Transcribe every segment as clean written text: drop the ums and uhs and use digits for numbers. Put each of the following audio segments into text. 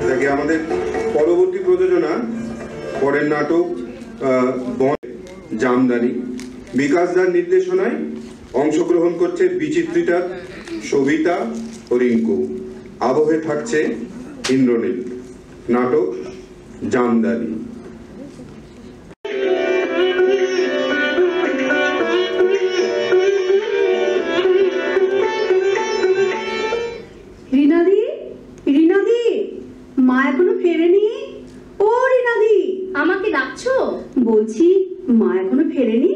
দেখে আমাদের পরবর্তী প্রযোজনা পরের নাটক জামদানি। বিকাশ দার নির্দেশনায় অংশগ্রহণ করছে বিচিত্রিতা, সবিতা ও রিঙ্কু। আবহে থাকছে ইন্দ্রনীল। নাটক জামদানি। মা এখনো ফেরেনি? ও রিনাদি, আমাকে ডাকছো? বলছি মা এখনো ফেরেনি?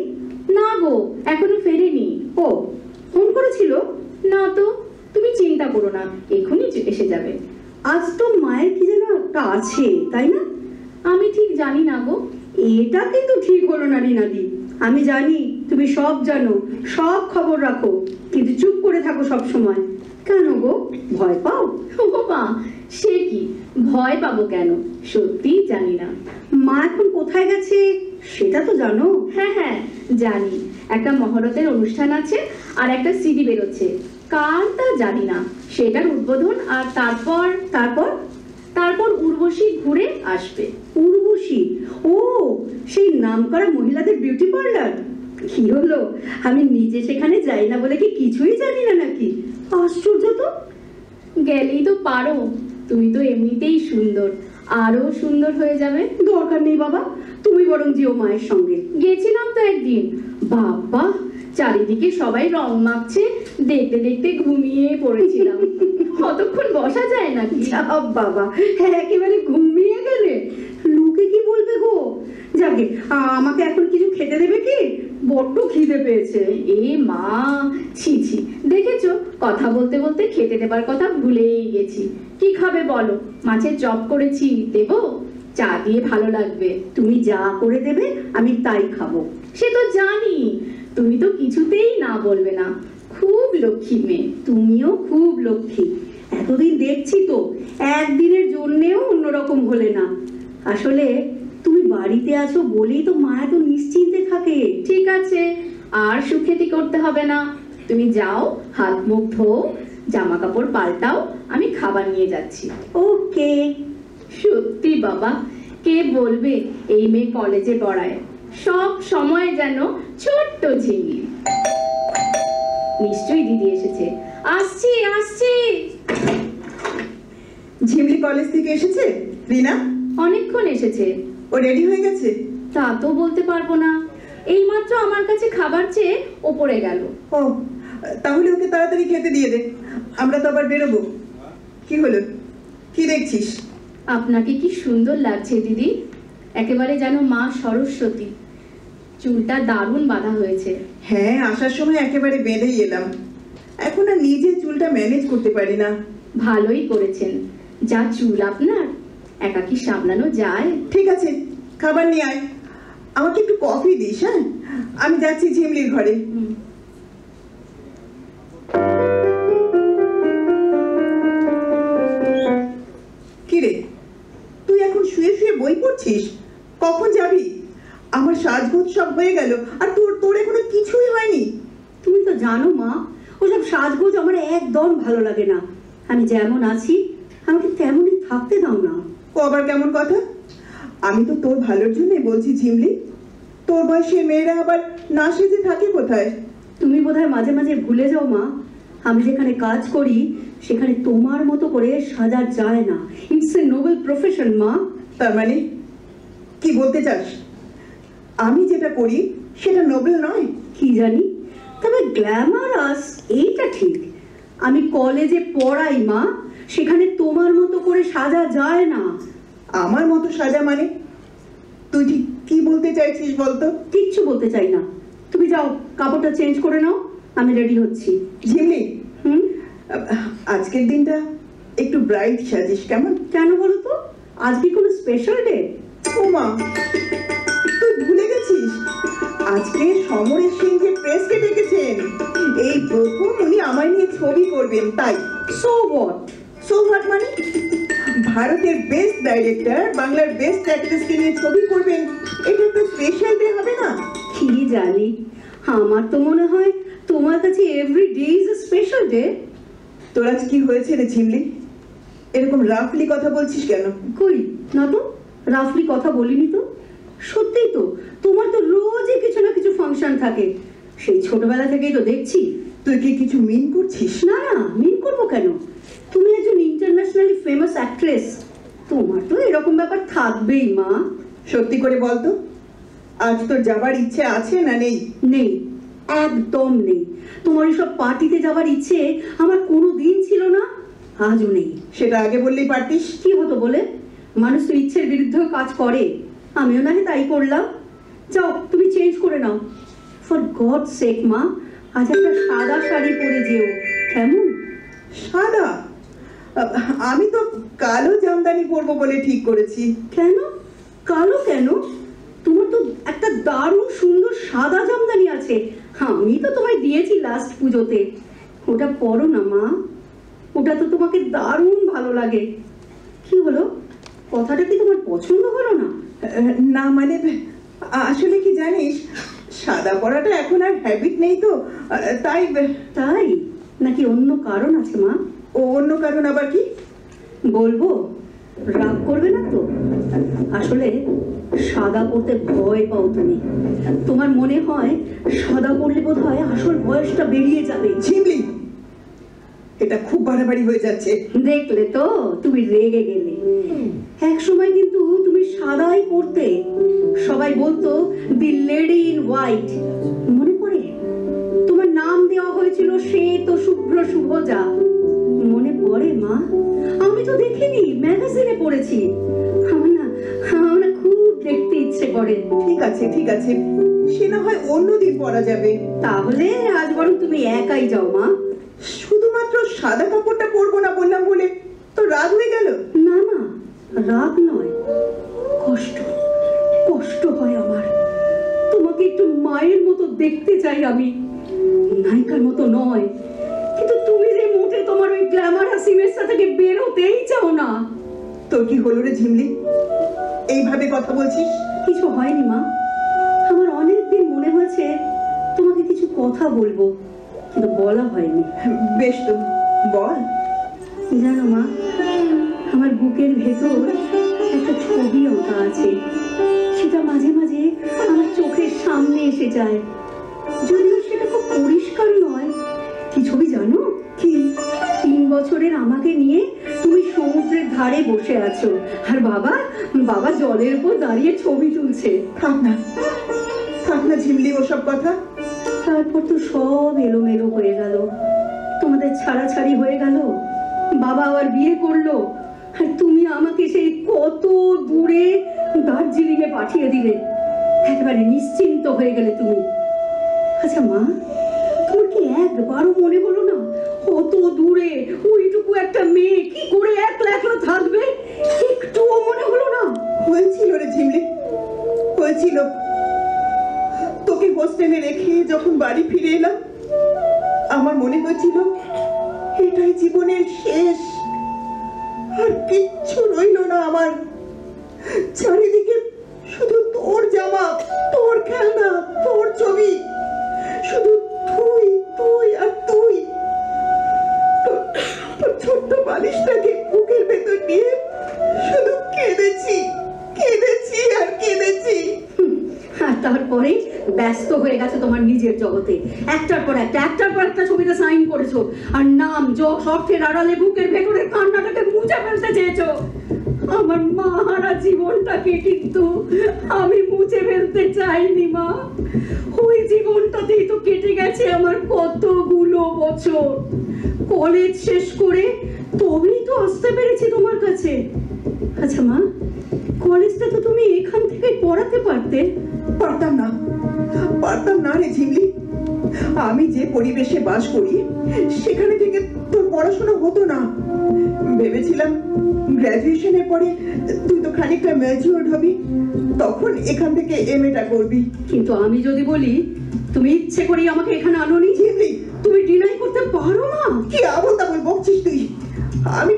না গো, এখনো ফেরেনি। ও ফোন করেছিল? না তো, তুমি চিন্তা করো না, এখনই এসে যাবে। আজ তো মায়ের কি যেন একটা আছে, তাই না? আমি ঠিক জানি না গো। এটা কিন্তু ঠিক হলো না রিনাদি। আমি জানি তুমি সব জানো, সব খবর রাখো, কিন্তু চুপ করে থাকো সব সময়। কেন গো, ভয় পাও? ও মা, সে কি, ভয় পাবো কেন? সত্যিই জানি না। মা এখন কোথায় গেছে সেটা তো জানো? হ্যাঁ হ্যাঁ জানি, একটা মহরতের অনুষ্ঠান আছে আর একটা সিডি বেরোচ্ছে, কার তা জানি না, সেটার উদ্বোধন। আর তারপর তারপর তারপর উর্বশী ঘুরে আসবে। উর্বশী? ও, সেই নামকরা মহিলাদের বিউটি পার্লার। কি হলো, আমি নিজে সেখানে যাই না বলে কি কিছুই জানি না নাকি? আশ্চর্য তো। গেলেই তো পারো, তুমি তো এমনিতেই সুন্দর, আরো সুন্দর হয়ে যাবে। দরকার নেই বাবা, তুমি বরং যেও মায়ের সঙ্গে। গেছিলাম তো একদিন, বাবা চারিদিকে সবাই রং মাখছে, দেখতে দেখতে ঘুমিয়ে পড়েছিলাম। কতক্ষণ বসা যায় নাকি? বাবা, একেবারে ঘুমিয়ে গেলে? লোকে কি বলবে গো? যাকে আমাকে এখন কিছু খেতে দেবে কি? বড্ড খিদে পেয়েছে। এ মা, ছি ছি, দেখেছো কথা বলতে বলতে খেতে দেবার কথা ভুলেই গেছি। কি খাবে বলো? মাছের চপ করেছি, দেবো? চা দিয়ে ভালো লাগবে। তুমি যা করে দেবে আমি তাই খাবো। সে তো জানি, তুমি তো কিছুতেই না বলবে না। খুব লক্ষ্মী মেয়ে। তুমিও খুব লক্ষ্মী। এতদিন দেখছি তো একদিনের জন্যেও অন্যরকম হলে না। আসলে তুমি বাড়িতে আছো বলেই তো মা এত নিশ্চিন্তে থাকে। ঠিক আছে, আর সুখেতি করতে হবে না। তুমি যাও, হাত মুখ ধো, জামা কাপড় পাল্টাও, আমি খাবার নিয়ে যাচ্ছি। ওকে। সত্যি বাবা, কে বলবে এই মেয়ে কলেজে পড়ায়, সব সময় যেন ছোট্ট ঝিমলি। নিশ্চয়ই দিদি এসেছে। আসছি আসছি। ঝিমলি কলেজ থেকে এসেছে? রিনা অনেকক্ষণ এসেছে। ও রেডি হয়ে গেছে? তা তো বলতে পারবো না, এইমাত্র আমার কাছে খাবার চেয়ে ওপরে গেল। ও, তাহলে ওকে তাড়াতাড়ি খেতে দিয়ে দে, আমরা তো আবার বেরোবো। কি হলো, কি দেখছিস? আপনাকে কি সুন্দর লাগছে দিদি, একেবারে যেন মা সরস্বতী। চুলটা দারুণ বাঁধা হয়েছে। হ্যাঁ, আসার সময় একেবারে বেঁধেই এলাম, এখন আর নিজে চুলটা ম্যানেজ করতে পারি না। ভালোই করেছেন, যা চুল আপনার, একা কি সামলানো যায়? ঠিক আছে, খাবার নিয়ে আয়, আমাকে একটু কফি দিস। হ্যাঁ, আমি যাচ্ছি ঝিমলির ঘরে। কিরে, তুই এখন শুয়ে শুয়ে বই পড়ছিস? কখন যাবি? আমার সাজগোজ সব হয়ে গেল, আর তোর এখনো কিছুই হয়নি। তুমি তো জানো মা, ওসব সাজগোজ আমার একদম ভালো লাগে না। আমি যেমন আছি আমাকে তেমনই থাকতে দাও না। ও আবার কেমন কথা? আমি তো তোর ভালোর জন্যই বলছি ঝিমলি, তোর বয়সে মেয়েরা আবার না সেজে থাকে কোথায়? তুমি বোধহয় মাঝে মাঝে ভুলে যাও মা, আমি যেখানে কাজ করি সেখানে তোমার মতো করে সাজা যায় না। ইটস এ নোবেল প্রফেশন মা। তার মানে কি বলতে চাস? আমি যেটা করি সেটা নোবেল নয়? কি জানি, তবে গ্ল্যামারাস এইটা ঠিক। আমি কলেজে পড়াই মা, সেখানে তোমার মতো করে সাজা যায় না। আমার মতো সাজা মানে? তুই ঠিক কি বলতে চাইছিস বলতো? কিচ্ছু বলতে চাই না, তুমি যাও কাপড়টা চেঞ্জ করে নাও, আমি রেডি হচ্ছি। ঝিমলি, আজকের দিনটা একটু ব্রাইট সাজিস কেমন? কেন বলো তো, আজ কি কোনো স্পেশাল ডে? ও মা, তুই ভুলে গেছিস আজকে সমরেশ সিং যে প্রেসকে ডেকেছেন। এই প্রথম উনি আমায় নিয়ে ছবি করবেন, তাই। So what? সো হোয়াট মানে? ভারতের বেস্ট ডাইরেক্টর বাংলার বেস্ট অ্যাক্ট্রেসকে নিয়ে ছবি করবেন, এটা তো স্পেশাল ডে হবে না? কি জানি, আমার তো মনে হয় তোমার কাছে every day is a special day. তোর আজ কি হয়েছে রে ঝিমলি? এরকম রাফলি কথা বলছিস কেন? কই না তো, রাফলি কথা বলিনি তো। সত্যিই তো, তোমার তো রোজই কিছু না কিছু ফাংশন থাকে, সেই ছোটবেলা থেকেই তো দেখছি। তুই কি কিছু মিন করছিস? না না, মিন করবো কেন? তুমি একজন ইন্টারন্যাশনালি ফেমাস অ্যাক্ট্রেস, তোমার তো এরকম ব্যাপার থাকবেই মা। সত্যি করে বল তো, আজ তোর যাবার ইচ্ছে আছে না নেই? নেই, একদম নেই। তোমার এসব পার্টিতে যাবার ইচ্ছে আমার কোনো দিন ছিল না, আজও নেই। সেটা আগে বললেই পারতিস। কি হতো বলে? মানুষ তো ইচ্ছের বিরুদ্ধেও কাজ করে, আমিও না তাই করলাম। যাও তুমি চেঞ্জ করে নাও, ফর গড সেক মা, আজ একটা সাদা শাড়ি পরে যেও, কেমন? সাদা? আমি তো কালো জামদানি পরবো বলে ঠিক করেছি। কেন কালো কেন? তোমার তো একটা দারুণ সুন্দর সাদা জামদানি আছে, আমি তো তোমায় দিয়েছি লাস্ট পুজোতে। ওটা পরো না মা, ওটা তো তোমাকে দারুণ ভালো লাগে। কি হলো, কথাটা কি তোমার পছন্দ হলো না? না মানে আসলে কি জানিস, সাদা পরাটা এখন আর হ্যাবিট নেই তো, তাই। তাই নাকি অন্য কারণ আছে মা? ও অন্য কারণ আবার কি? বলবো, রাগ করবে না তো? আসলে সাদা পরতে ভয় পাও তুমি, তোমার মনে হয় সাদা পরলে বোধ হয় আসল বয়সটা বেরিয়ে যাবে। ঝিমলি, এটা খুব বাড়াবাড়ি হয়ে যাচ্ছে। দেখলে তো, তুমি রেগে গেলে। এক সময় কিন্তু তুমি সাদাই পরতে, সবাই বলতো দি লেডি ইন হোয়াইট, মনে পড়ে? তোমার নাম দেওয়া হয়েছিল শ্বেত শুভ্র শুভজা, মনে পড়ে মা? আমি তো দেখিনি, ম্যাগাজিনে পড়েছি। আমার না খুব দেখতে ইচ্ছে করে। ঠিক আছে ঠিক আছে, সে না হয় অন্যদিন পরা যাবে। তাহলে আজ বরং তুমি একাই যাও মা। শুধুমাত্র সাদা কাপড়টা পরবো না বললাম বলে তো রাগ হয়ে গেল? না না, রাগ নয়, কষ্ট, কষ্ট হয় আমার। তোমাকে একটু মায়ের মতো দেখতে চাই আমি, নায়িকার মতো নয়। কিন্তু তুমি যে মোটে তোমার ওই গ্ল্যামারাস ইমেজটা থেকে বেরোতেই চাও না। তোর কি হলো রে ঝিমলি, এইভাবে কথা বলছিস? কিছু হয়নি মা, আমার অনেকদিন মনে হয়েছে তোমাকে কিছু কথা বলবো, কিন্তু বলা হয়নি। বেশ তো বল। জানো মা, আমার বুকের ভেতর একটা ছবি আঁকা আছে, সেটা মাঝে মাঝে আমার চোখের সামনে এসে যায়। যদিও সেটা খুব পরিষ্কার নয়। কি ছবি জানো? কি? 3 বছরের আমাকে নিয়ে তুমি সমুদ্রের ধারে বসে আছো, আর বাবা জলের উপর দাঁড়িয়ে ছবি তুলছে। থাক না থাক না ঝিমলি ওসব কথা। তারপর তো সব এলোমেলো হয়ে গেল, তোমাদের ছাড়াছাড়ি হয়ে গেল, বাবা আবার বিয়ে করলো, আর তুমি আমাকে সেই কত দূরে দার্জিলিং এ পাঠিয়ে দিলে। একেবারে নিশ্চিন্ত হয়ে গেলে তুমি। আচ্ছা মা, তোমার কি একবারও মনে হলো না কত দূরে ওইটুকু একটা মেয়ে কি করে একলা একলা থাকবে? একটুও মনে হলো না? হয়েছিল রে ঝিমলি, হয়েছিল। তোকে হোস্টেলে রেখে যখন বাড়ি ফিরে এলাম, আমার মনে হয়েছিল এটাই জীবনের শেষ, আর কিচ্ছু রইল না আমার। চারিদিকে শুধু তোর জামা, তোর খেলনা, তোর ছবি, শুধু তুই তুই আর তুই। তোর ছোট্ট বালিশটাকে বুকের ভেতর নিয়ে শুধু কেঁদেছি কেঁদেছি আর কেঁদেছি। আর তারপরে ব্যস্ত হয়ে গেছে তোমার নিজের জগতে, একটার পর একটা ছবিতে সাইন করেছো, আর নাম যশ অর্থের আড়ালে বুকের ভেতরের কান্নাটাকে মুছে ফেলতে চেয়েছো। আমার মাহারা জীবনটাকে কিন্তু আমি মুছে ফেলতে চাইনি মা। ওই জীবনটাতেই তো কেটে গেছে আমার কতগুলো বছর। কলেজ শেষ করে তবেই তো আসতে পেরেছি তোমার কাছে। আচ্ছা মা, কলেজটা তো তুমি এখান থেকে পড়াতে পারতে। পারতাম না রে ঝিমলি। আমি যে পরিবেশে বাস করি সেখানে থেকে তোর পড়াশোনা হতো না। ভেবেছিলাম গ্র্যাজুয়েশনের পরে তুই তো খানিকটা ম্যাচিউরড হবি, তখন এখান থেকে এমএটা করবি। কিন্তু আমি যদি বলি তুমি ইচ্ছে করে আমাকে এখানে আনোনি, ঝিমলি, তুমি ডিনাই করতে পারো না। কি আবল তাবল বকছিস তুই? আমি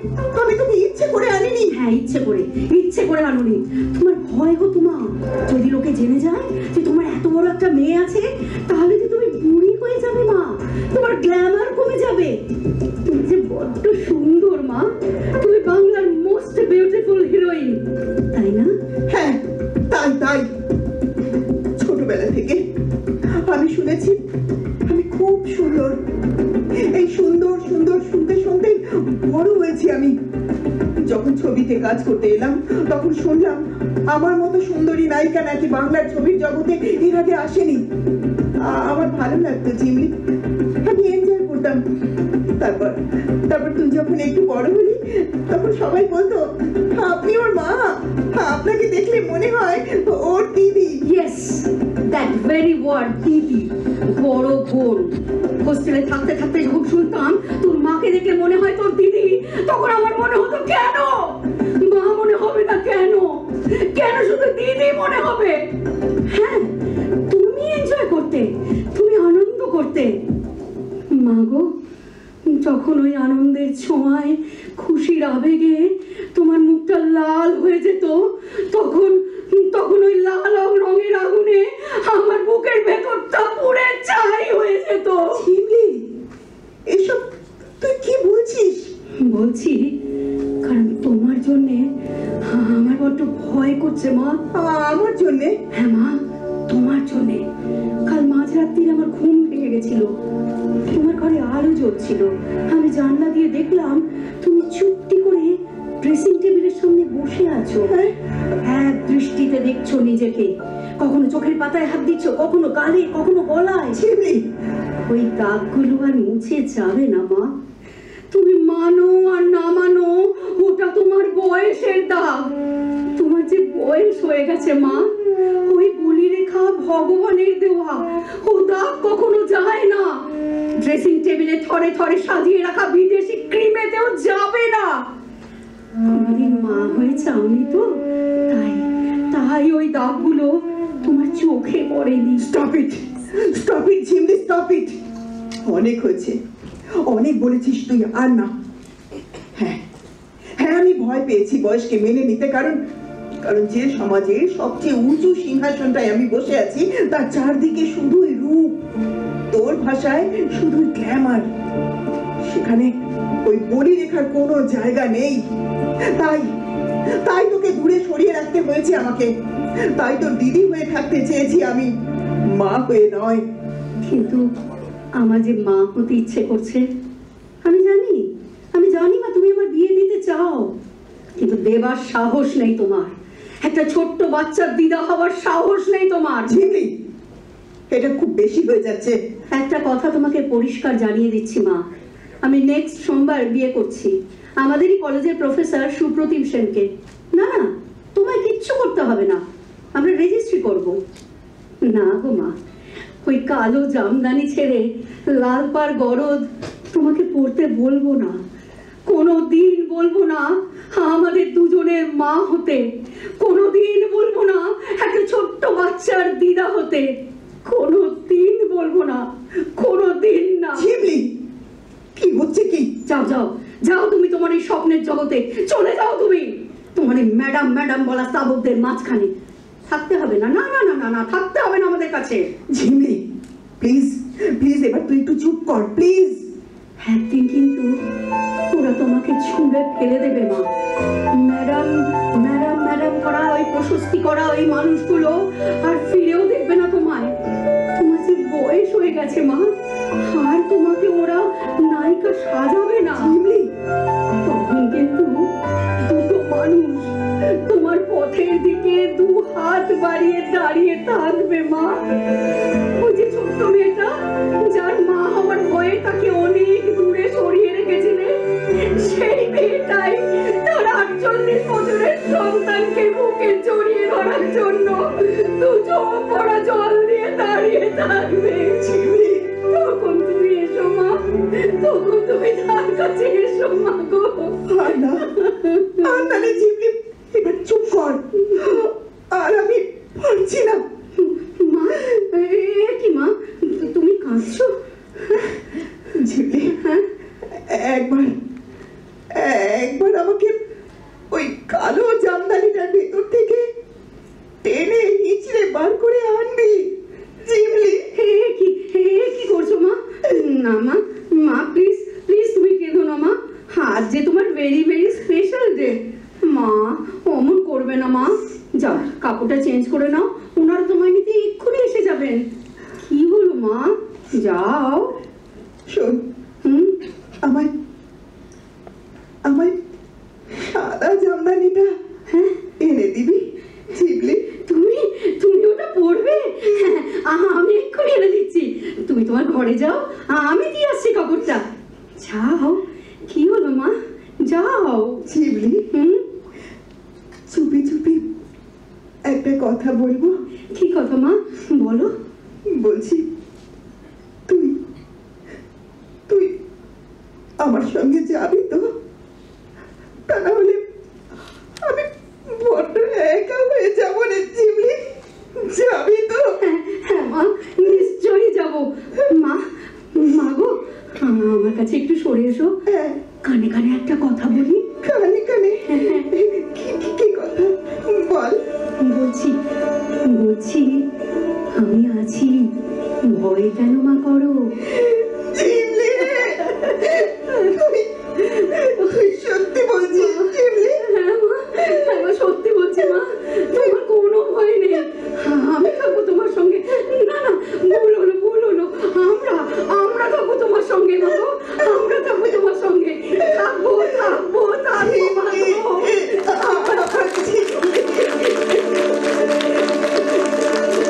তোকে ইচ্ছে করে আনিনি। হ্যাঁ, ইচ্ছে করে আনোনি। তোমার ভয় হতো মা, যদি লোকে জেনে যায় যে তোমার এত বড় একটা মেয়ে আছে, তাহলে যে তুমি বুড়ি হয়ে যাবে মা, তোমার গ্ল্যামার কমে যাবে। তুমি যে বড্ড সুন্দর মা, তুমি বাংলা তাই না? হ্যাঁ, তাই তাই। ছোটবেলা থেকে আমি শুনেছি আমি খুব সুন্দর। এই সুন্দর সুন্দর শুনতে শুনতে বড় হয়েছি আমি। যখন ছবিতে কাজ করতে এলাম তখন শুনলাম আমার মতো সুন্দরী নায়িকা নাকি বাংলার ছবির জগতে এর আগে আসেনি। আমার ভালো লাগতো ঝিমলি, আমি এনজয় করতাম। তারপর তারপর তুই যখন একটু বড় হলি তখন সবাই বলতো আপনি ওর মা, আপনাকে দেখলে মনে হয় ওর দিদি। ইয়েস, দ্যাট ভেরি ওয়ার্ড, দিদি, বড় বোন। হোস্টেলে থাকতে থাকতে যখন শুনতাম তোর মাকে দেখে মনে হয় তোর দিদি, তখন আমার মনে হতো কেন মা মনে হবে না, কেন কেন শুধু দিদি মনে হবে? হ্যাঁ, তুমি এনজয় করতে, তুমি আনন্দ করতে। মা গো, যখন ওই আনন্দের ছোঁয়ায় খুশির আবেগে তোমার মুখটা লাল হয়ে যেত, তখন তখন ওই লাল রঙের আগুনে আমার বুকের ভেতরটা পুড়ে ছাই হয়ে যেত। ঝিমলি, এসব তুই কি বলছিস? বলছি কারণ তোমার জন্যে আমার বড্ড ভয় করছে মা। আমার জন্যে? হ্যাঁ মা, তোমার জন্যে। কাল মাঝরাত্রির আমার ঘুম ভেঙে গেছিল, তোমার ঘরে আলো জ্বলছিল, আমি জানলা দিয়ে দেখলাম তুমি চুপটি করে ড্রেসিং টেবিলের সামনে বসে আছো। এক দৃষ্টিতে দেখছো নিজেকে, কখনো চোখের পাতায় হাত দিচ্ছ, কখনো গালে, কখনো গলায়। ঝিমলি, ওই দাগগুলো আর মুছে যাবে না মা। তুমি মানো আর না মানো, ওটা তোমার বয়সের দাগ। তোমার যে বয়স হয়ে গেছে মা, ওই বলি রেখা ভগবানের দেওয়া, ও দাগ কখনো যায় না। ড্রেসিং টেবিলে থরে থরে সাজিয়ে রাখা বিদেশি ক্রিমেতেও যাবে না। কোনদিন মা হয়ে চাওনি তো, তাই তাই ওই দাগগুলো তোমার চোখে পড়েনি। Stop it, stop it Jhimli, stop it. অনেক হয়েছে, অনেক বলেছিস তুই, আর না। হ্যাঁ হ্যাঁ, আমি ভয় পেয়েছি বয়সকে মেনে নিতে, কারণ কারণ যে সমাজের সবচেয়ে উঁচু সিংহাসনটায় আমি বসে আছি তার চারদিকে শুধুই রূপ, তোর ভাষায় শুধুই গ্ল্যামার। সেখানে ওই বলি রেখার কোনো জায়গা নেই। তাই তাই তোকে দূরে সরিয়ে রাখতে হয়েছে আমাকে। তাই তোর দিদি হয়ে থাকতে চেয়েছি আমি, মা হয়ে নয়। কিন্তু আমার যে মা হতে ইচ্ছে করছে, আমি জানি মা, তুমি আমার বিয়ে দিতে চাও, কিন্তু দেবার সাহস নেই তোমার। একটা ছোট্ট বাচ্চার দিদা হওয়ার সাহস নেই তোমার। ঝিমলি, এটা খুব বেশি হয়ে যাচ্ছে। একটা কথা তোমাকে পরিষ্কার জানিয়ে দিচ্ছি মা, আমি নেক্সট সোমবার বিয়ে করছি আমাদেরই কলেজের প্রফেসর সুপ্রতিম সেনকে। না না, তোমায় কিচ্ছু করতে হবে না, আমরা রেজিস্ট্রি করব। না গো মা, ওই কালো জামদানি ছেড়ে লাল পাড় গরদ তোমাকে পড়তে বলবো না, কোনোদিন বলবো না আমাদের দুজনের মা হতে, কোনোদিন বলবো না একটা ছোট্ট বাচ্চার দিদা হতে, কোনোদিন বলবো না, কোনোদিন না। ঝিমলি, কি হচ্ছে কি? যাও যাও যাও, তুমি তোমার এই স্বপ্নের জগতে চলে যাও। তুমি তোমার এই ম্যাডাম ম্যাডাম বলা স্তাবকদের মাঝখানে থাকতে হবে না। না না না না না, থাকতে হবে না আমাদের কাছে। ঝিমলি, প্লিজ প্লিজ, এবার তুই একটু চুপ কর প্লিজ। একদিন কিন্তু ওরা তোমাকে ছুঁড়ে ফেলে দেবে মা। ম্যাডাম ম্যাডাম ম্যাডাম করা, ওই প্রশস্তি করা ওই মানুষগুলো আর ফিরেও দেখবে না তোমায়। তোমার যে বয়স হয়ে গেছে মা, আর তোমাকে ওরা নায়িকা সাজাবে না। ঝিমলি, তখন কিন্তু দুটো মানুষ তোমার পথের দিকে দু হাত বাড়িয়ে দাঁড়িয়ে থাকবে মা। ওই যে ছোট্ট মেয়েটা যার মা হওয়ার ভয়ে তাকে অনেক দূরে সরিয়ে রেখেছিলে, সেই মেয়েটাই তার 48 বছরের সন্তানকে বুকে জড়িয়ে ধরার জন্য দু চোখ ভরা জল দিয়ে দাঁড়িয়ে থাকবে। তখন তুমি এসো মা, তখন তুমি তার কাছে এসো মা গো। আর না, আর না রে ঝিমলি, এবার চুপ কর। আর আমি পারছি না। মা, কি মা, তুমি কাঁদছো? ঝিমলি, একবার একবার আমাকে ওই কালো জামদানিটার ভেতর থেকে টেনে হিচড়ে বার করে আনবি ঝিমলি। কি করছো মা? না মা, মা প্লিজ প্লিজ তুমি কেঁদো না মা, আজ যে তোমার ভেরি ভেরি স্পেশাল ডে। মা অমন করো করবে না মা? যাও কাপড়টা চেঞ্জ করে নাও, ওনারা তোমায় নিতে এক্ষুনি এসে যাবেন। কি হলো মা? যাও। শোন, হুম, আমার আমার সাদা জামদানিটা হ্যাঁ এনে দিবি ঝিমলি? তুমি তুমি ওটা পরবে? হ্যাঁ, আমি এক্ষুনি এনে দিচ্ছি। তুমি তোমার ঘরে যাও, আমি দিয়ে আসছি কাপড়টা। যাও। কি হলো মা? যাও। ঝিমলি, হুম, চুপি চুপি একটা কথা বলবো। কি কথা মা? বলো। বলছি, তুই তুই আমার সঙ্গে যাবি তো? তা না হলে আমি বড্ড একা হয়ে যাবো রে ঝিমলি। যাবি তো? হ্যাঁ হ্যাঁ মা, নিশ্চয়ই যাব। মা, মা গো, আমার কাছে একটু সরে এসো। হ্যাঁ, কানে কানে একটা কথা বলি। কানে কানে? কি কথা বল। বলছি বলছি আমি আছি, ভয় কেন মা করো?